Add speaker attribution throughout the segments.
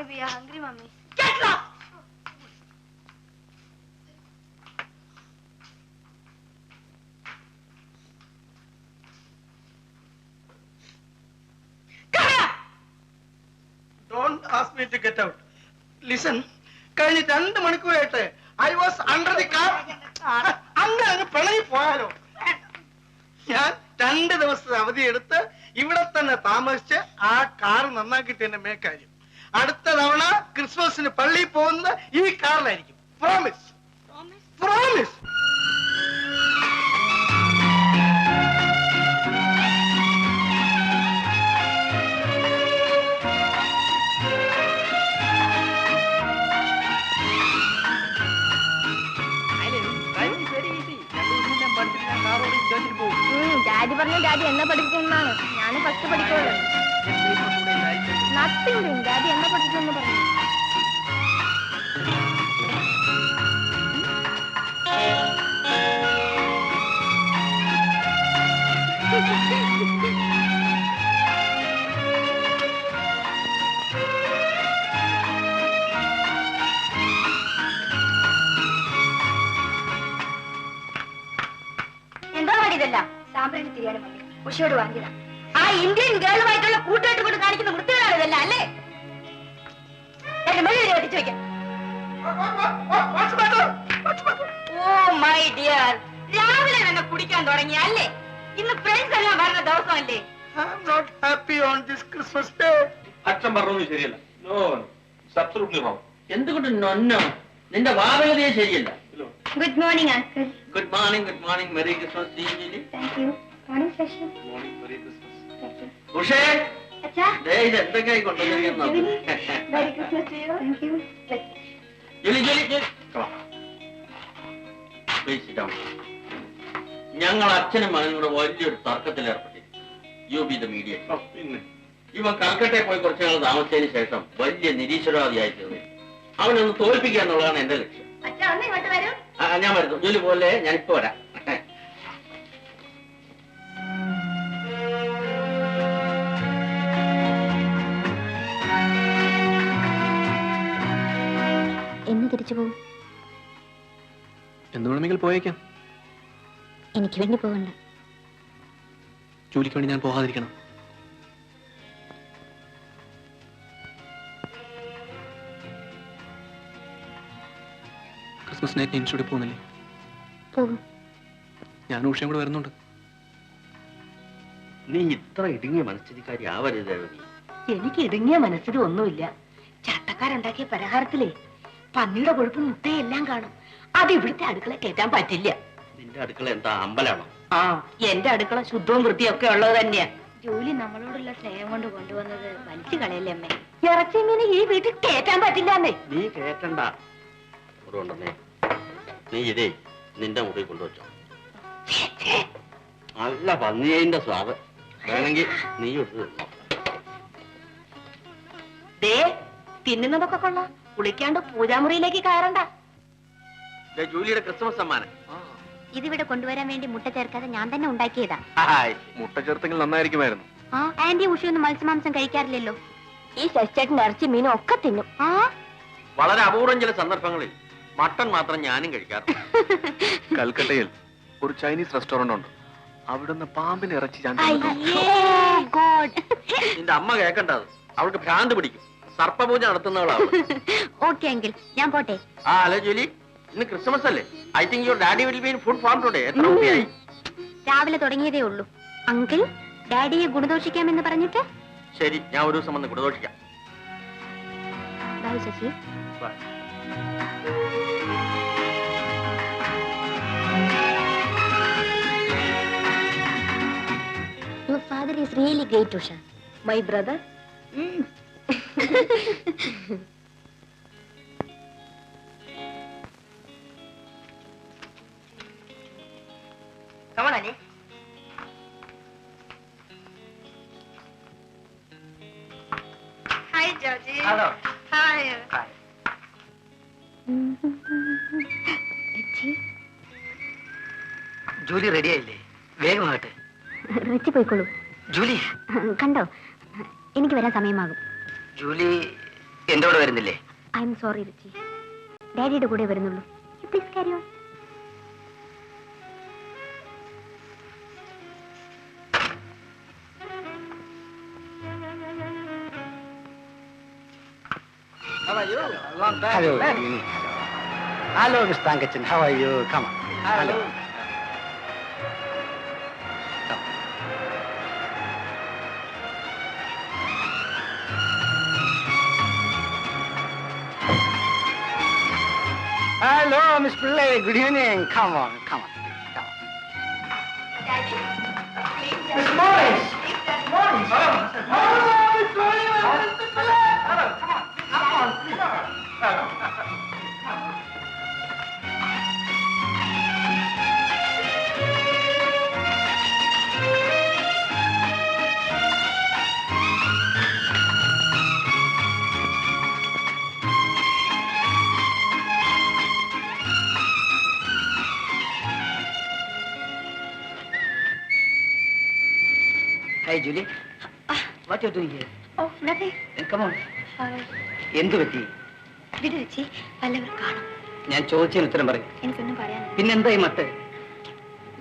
Speaker 1: we are hungry, Mummy.
Speaker 2: Get lost!
Speaker 3: Don't ask me to get out. Listen, കഴിഞ്ഞ 2 മണിക്കൂറായിട്ട് I was under the car. അങ്ങ് പിണങ്ങി പോയാലോ? ഞാൻ 2 ദിവസത്തെ അവധി എടുത്ത് ഇവിടെ തന്നെ താമസിച്ച് ആ കാർ നന്നാക്കിട്ട് എന്നെ മേക്കാര്യം. അടുത്ത തവണ ക്രിസ്മസിന് പള്ളിയിൽ പോകുന്നത് ഈ കാറിലായിരിക്കും. പ്രോമിസ്. പ്രോമിസ്.
Speaker 1: ഡാഡി പറഞ്ഞു ഡാഡി എന്നെ പഠിപ്പിക്കുന്നതാണ്. ഞാൻ ഫസ്റ്റ് പഠിക്കുള്ളൂ. നത്തിങ്. ഡാഡി എന്നെ പഠിക്കുമെന്ന് പറഞ്ഞു. എന്താ പാടിയതല്ല സാമ്പ്രാണി തിരിയാനും മതി. ഉഷയോട് വാങ്ങിയതാ. ആ ഇന്ത്യൻ ഗേളുമായിട്ടുള്ള കൂട്ടുകെട്ട് കൊണ്ട് കാണിക്കുന്ന വൃത്തികളാണ് ഇതല്ല അല്ലേ? കത്തിച്ചു വെക്കാം. ഓ മൈ ഡിയർ, രാവിലെ തന്നെ കുടിക്കാൻ തുടങ്ങിയ അല്ലേ? ഇന്ന് ഫ്രണ്ട്സ് എല്ലാം വരുന്ന ദിവസമല്ലേ?
Speaker 3: I'm not happy on this Christmas day.
Speaker 4: അച്ഛൻ പറഞ്ഞത് ശരിയല്ല. No, it's absolutely wrong. എന്തുകൊണ്ട് നൊന്നോ? നിന്റെ വാദഗതിയെ ശരിയല്ല.
Speaker 1: Good morning uncle.
Speaker 4: Good morning, good morning. Merry Christmas to you.
Speaker 1: Thank you. Morning session.
Speaker 4: Morning, merry Christmas.
Speaker 1: Thank you.
Speaker 4: ഉഷേ,
Speaker 1: അച്ഛാ
Speaker 4: ദേ ഇത് എന്തൊക്കെയായി കൊണ്ടുവന്നിരിക്കുന്നത്?
Speaker 1: Merry Christmas to you. Thank you.
Speaker 4: ജോലി ജോലി ജോലി. Please sit down. ഞങ്ങൾ അച്ഛനും മകനും കൂടെ വലിയൊരു തർക്കത്തിൽ ഏർപ്പെട്ടിരിക്കും. You be the mediator.
Speaker 3: പിന്നെ
Speaker 4: ഇവൻ കൽക്കട്ടയിൽ പോയി കുറച്ചു നാൾ താമസിച്ചതിന് ശേഷം വലിയ നിരീശ്വരവാദിയായി തീർന്നു. അവനൊന്ന് തോൽപ്പിക്കുക എന്നുള്ളതാണ് എന്റെ ലക്ഷ്യം.
Speaker 1: അച്ഛാ ഒന്ന് ഇങ്ങോട്ട് വരൂ.
Speaker 4: ഞാൻ വരുന്നു. ജോലി പോലെ ഞാനിപ്പോ വരാം.
Speaker 1: എന്ന് തിരിച്ചു പോകും.
Speaker 5: എന്ത് വേണമെങ്കിൽ പോയേക്കാം.
Speaker 1: എനിക്ക് വേണ്ടി പോകണ്ട.
Speaker 5: ജോലിക്ക് വേണ്ടി ഞാൻ പോകാതിരിക്കണം. ക്രിസ്മസ് നൈറ്റ് ഇൻസ്റ്റിറ്റ്യൂട്ടിൽ പോകുന്നില്ലേ?
Speaker 1: പോകും.
Speaker 5: ഞാൻ ഉഷയും കൂടെ വരുന്നുണ്ട്.
Speaker 4: നീ ഇത്ര ഇടുങ്ങിയ മനസ്ഥിതിക്കാരി ആവരുത്.
Speaker 2: എനിക്ക് ഇടുങ്ങിയ മനസ്സിലും ഒന്നുമില്ല. ചട്ടക്കാരുണ്ടാക്കിയ പലഹാരത്തിലേ പന്നിയുടെ കൊഴുപ്പും മുട്ടയും എല്ലാം കാണും. അത് ഇവിടുത്തെ അടുക്കള കയറ്റാൻ പറ്റില്ല.
Speaker 4: നിന്റെ അടുക്കള എന്താ അമ്പലാണോ?
Speaker 2: ആ, എന്റെ അടുക്കള ശുദ്ധവും വൃത്തിയൊക്കെ ഉള്ളത് തന്നെയാ.
Speaker 1: ജോലി നമ്മളോടുള്ള സ്നേഹം കൊണ്ട് കൊണ്ടുവന്നത് വലിച്ചു കളയല്ലേ അമ്മേ?
Speaker 2: ഇറച്ചി മീന് ഈ വീട്ടിൽ കയറ്റാൻ പറ്റില്ലാന്നേ.
Speaker 4: നീ കേട്ടണ്ട. അതുകൊണ്ടെന്നേ നീ ഇതേ നിന്റെ മുറി കൊണ്ടുവച്ചോ. നല്ല പന്നിയതിന്റെ സ്വാദ്. വേണമെങ്കിൽ നീ എടുത്ത് തിന്നോ.
Speaker 2: ദേ തിന്നുന്നതൊക്കെ കൊള്ളാം. കുളിക്കാണ്ട് പൂജാമുറിയിലേക്ക് കയറണ്ട.
Speaker 4: ജൂലിയുടെ ക്രിസ്മസ് സമ്മാനം.
Speaker 1: ഇതിവിടെ കൊണ്ടുവരാൻ വേണ്ടി മുട്ട ചേർക്കാതെ ഞാൻ തന്നെ ഉണ്ടാക്കിയതാ.
Speaker 5: മുട്ട ചേർത്തെങ്കിൽ നന്നായിരിക്കുമായിരുന്നു.
Speaker 1: ആ ആന്റി ഉഷയൊന്നും മത്സ്യമാംസം കഴിക്കാറില്ലല്ലോ.
Speaker 2: ഈ ശശിച്ചേട്ടൻ ഇറച്ചി മീനും ഒക്കെ തിന്നും.
Speaker 1: ആ
Speaker 4: വളരെ അപൂർവം ചില സന്ദർഭങ്ങളിൽ മട്ടൺ മാത്രം ഞാനും കഴിക്കാറുണ്ട്.
Speaker 5: കൽക്കട്ടയിൽ ഒരു ചൈനീസ് റെസ്റ്റോറന്റ് ഉണ്ട്. അവിടുന്ന് പാമ്പിന് ഇറച്ചി ഞാൻ
Speaker 4: നിന്റെ അമ്മ കേൾക്കണ്ടത്. അവൾക്ക് ഭ്രാന്ത് പിടിക്കും. സർപ്പപൂജ നടത്തുന്നവളാണ്.
Speaker 1: ഓക്കെ അങ്കിൾ, ഞാൻ പോട്ടെ.
Speaker 4: ഹലോ ജൂലി, ഇന്ന് ക്രിസ്മസ് അല്ലേ? I think your daddy will be in food form today. എത്ര രൂപയായി?
Speaker 1: രാവിലെ തുടങ്ങിയതേ ഉള്ളൂ. അങ്കിൾ ഡാഡിയെ ഗുണദോഷിക്കാമെന്ന് പറഞ്ഞിട്ട്.
Speaker 4: ശരി, ഞാൻ ഒരു ദിവസം വന്ന് ഗുണദോഷിക്കാം.
Speaker 1: Bye Shashi.
Speaker 4: Bye.
Speaker 1: Your father is really great, Usha.
Speaker 2: My brother?
Speaker 6: Come on, Ali.
Speaker 1: Hi, Georgie.
Speaker 6: Hello.
Speaker 1: Hi.
Speaker 6: Hi. Julie ready ആയില്ലേ? വേഗമാകട്ടെ.
Speaker 1: റിച്ചി പോയിക്കോളൂ.
Speaker 6: ജൂലി
Speaker 1: കണ്ടോ, എനിക്ക് വരാൻ സമയമാകും.
Speaker 6: ജൂലി എന്റെ കൂടെ വരുന്നില്ലേ?
Speaker 7: ഐ എം സോറി റിച്ചി, ഡാഡിയുടെ കൂടെ വരുന്നുള്ളൂ. Please carry on.
Speaker 6: Hello, Miss Tankachan. How are you? Come on. Hello. Hello, Miss Pillai. Good evening. Come on.
Speaker 1: Daddy, please,
Speaker 3: Miss Morris!
Speaker 1: please, Daddy.
Speaker 3: Morris!
Speaker 6: Hey, Julie. What are you doing here?
Speaker 7: Oh, nothing.
Speaker 6: Come on. എന്ത് പറ്റി?
Speaker 7: വിട് Ritchie, വല്ലവർ കാണും.
Speaker 6: ഞാൻ ചോദിച്ചതിന് ഉത്തരം പറയും.
Speaker 7: എനിക്കൊന്നും പറയാനില്ല.
Speaker 6: പിന്നെന്തായി മട്ട്?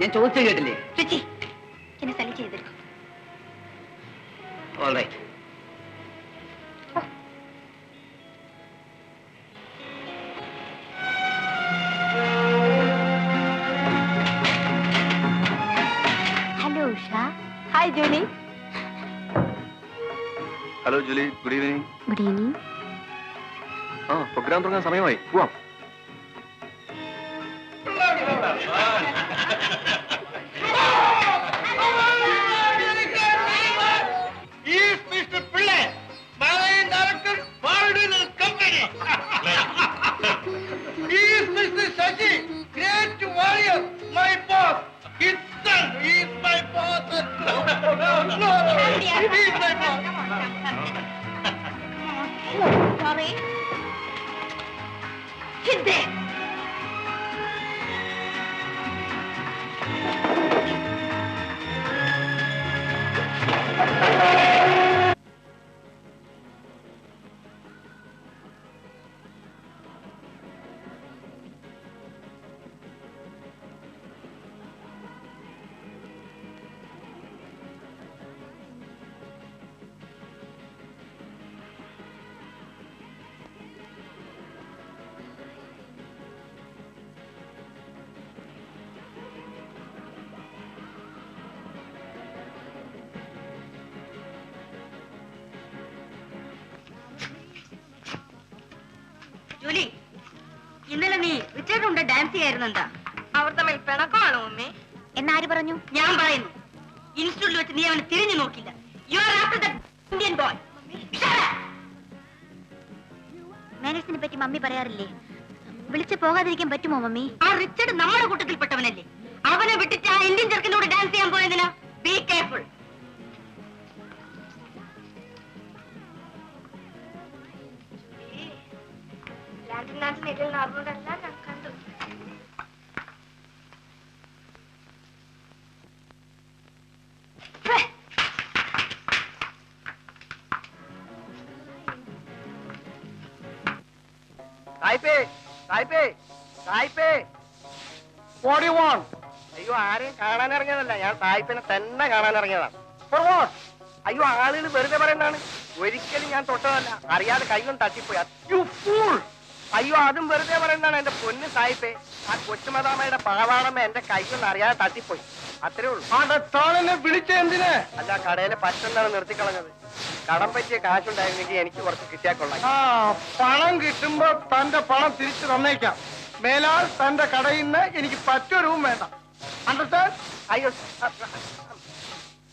Speaker 6: ഞാൻ ചോദിച്ചു കേട്ടില്ലേ?
Speaker 7: റിച്ചി, എന്നെ സലി ചെയ്തെടുക്കും.
Speaker 6: All right.
Speaker 7: Hello Usha. Hi ജോലി.
Speaker 5: Hello Julie, good evening.
Speaker 7: Good evening.
Speaker 5: ആ, പ്രോഗ്രാം തുടങ്ങാൻ സമയമായി, പോവാം.
Speaker 3: Is Mr. Pillai, Managing Director, Baldwin Company. He is Mr. Shashi, great warrior, my boss. His son, he is my boss. No, he is my boss.
Speaker 1: Sorry. Sit there. Julie, ഇന്നലെ നീ Richard dance ചെയ്യായിരുന്നു. എന്താ അവർ തമ്മിൽ പിണക്കമാണോ mummy?
Speaker 7: എന്നാര് പറഞ്ഞു?
Speaker 1: ഞാൻ പറയുന്നു, ഇൻസ്റ്റിറ്റ്യൂട്ടിൽ വെച്ച് നീ അവനെ തിരിഞ്ഞു നോക്കില്ല. You are after the Indian boy.
Speaker 7: മാനേഴ്സിനെ പറ്റി മമ്മി പറയാറില്ലേ? വിളിച്ച് പോകാതിരിക്കാൻ പറ്റുമോ മമ്മി?
Speaker 1: ആ റിച്ചർഡ് നമ്മുടെ കൂട്ടത്തിൽപ്പെട്ടവനല്ലേ? അവനെ വിട്ടിട്ട് ആ ഇന്ത്യൻ ചെറുക്കൻ്റെ കൂടെ ഡാൻസ് ചെയ്യാൻ പോയതിനാ? Be careful.
Speaker 3: What do you want? അയ്യോ, ആരെയും കാണാൻ ഇറങ്ങിയതല്ല, ഞാൻ സായിപ്പിനെ തന്നെ കാണാൻ ഇറങ്ങിയതാണ്. For what? അയ്യോ, ആളുകൾ വെറുതെ പറയുന്നതാണ്. ഒരിക്കലും ഞാൻ തൊട്ടതല്ല, അറിയാതെ കൈകൊണ്ട് തട്ടിപ്പോയി. You fool! അയ്യോ, അതും വെറുതെ പറയുന്നതാണ്. എന്റെ പൊന്ന് സായിപ്പേ, ആ കൊച്ചുമതാമയുടെ പാവാടമ്മ എന്റെ കൈകൊണ്ട് അറിയാതെ തട്ടിപ്പോയി, അത്രേ ഉള്ളൂ. താനെന്നെ വിളിച്ച എന്തിന്? അല്ല, കടയിലെ പച്ചെന്നാണ് നിർത്തിക്കളഞ്ഞത്. കടം പറ്റിയ കാശുണ്ടായിരുന്നെങ്കിൽ എനിക്ക് കുറച്ച് കിട്ടിയാൽ കൊള്ളാം. പണം കിട്ടുമ്പോ തന്റെ പണം തിരിച്ചു തന്നേക്കാം. മേലാൽ തന്റെ കടയിൽ നിന്ന് എനിക്ക് പറ്റൊരുവും വേണ്ട. അണ്ടർസ്റ്റാൻഡ്? അയ്യോ,